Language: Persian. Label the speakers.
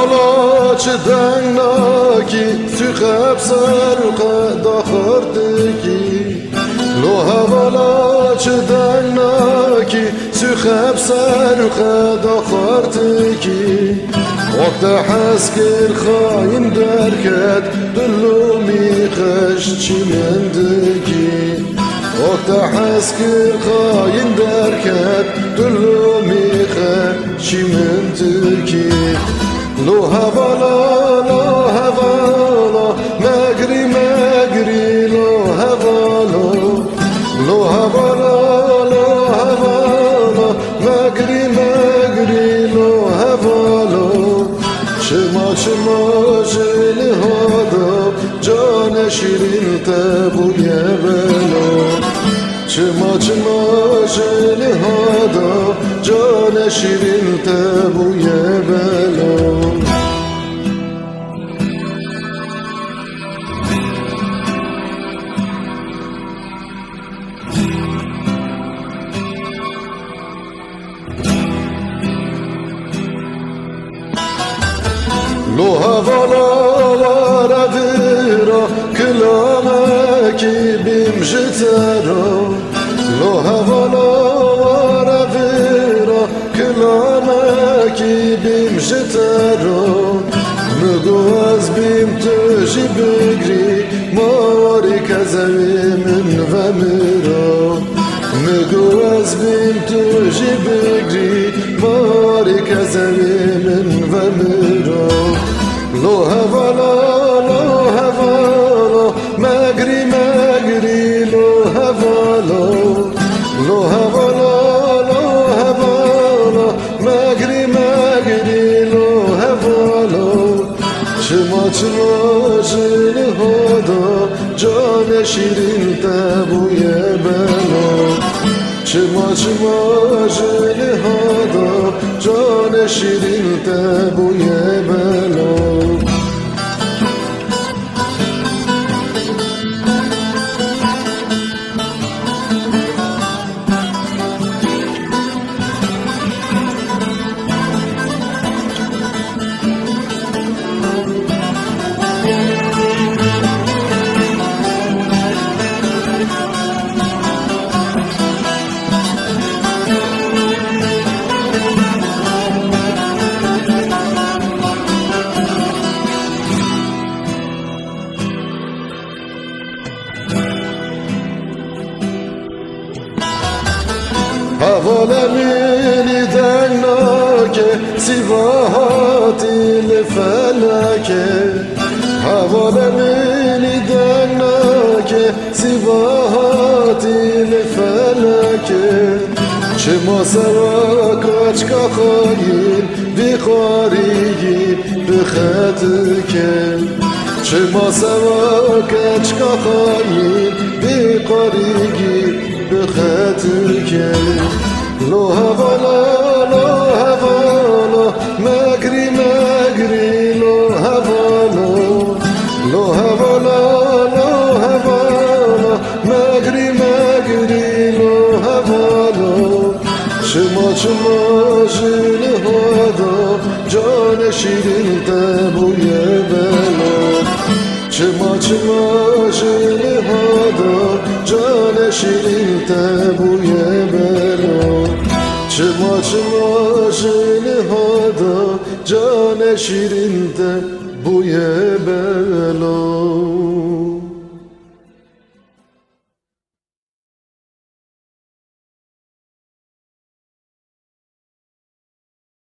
Speaker 1: هوالا چه دنگناکی سخب سرق داخردگی لو هوالا چه دنگناکی سخب سرق داخردگی وقت حسكر خاين دركت دلو ميخش چي مندگي وقت حسكر خاين دركت دلو ميخش چي مندگي لو هوالا مغري مغري لو هوالا مغري مغري لو هوالا چما جل هادا جان شیرین تبوی بلا چما جل هادا جان شیرین تبوی بلا لو هوالا رديرا كلامك بمجترا لو هوالا رديرا كلامك بمجترا مقواز بيم تجي بقري ماري كزوي من ومرا مقواز بيم تجي بقري ماري كزوي من ومرا لو هوالا مغري مغري لو هوالا مغري مغري لو هوالا چما جل هادا جان شیرین تبوی بلا چما جل هادا جان شیرین تبوی بلا هوالا مني دناك سواهات الفلك هوالا مني دناك سواهات الفلك چما سواك اچكا خاين بخاريجي بخطك چما سواك اچكا خاين بخاريجي بخطك لو هوالا مغري مغري لو هوالا مغري مغري لو هوالا چما جل هادا جان شیرین تبوی بلا چما جل هادا جان شیرین تبوی بلا چما جل هادا جان شیرین تبوی بلا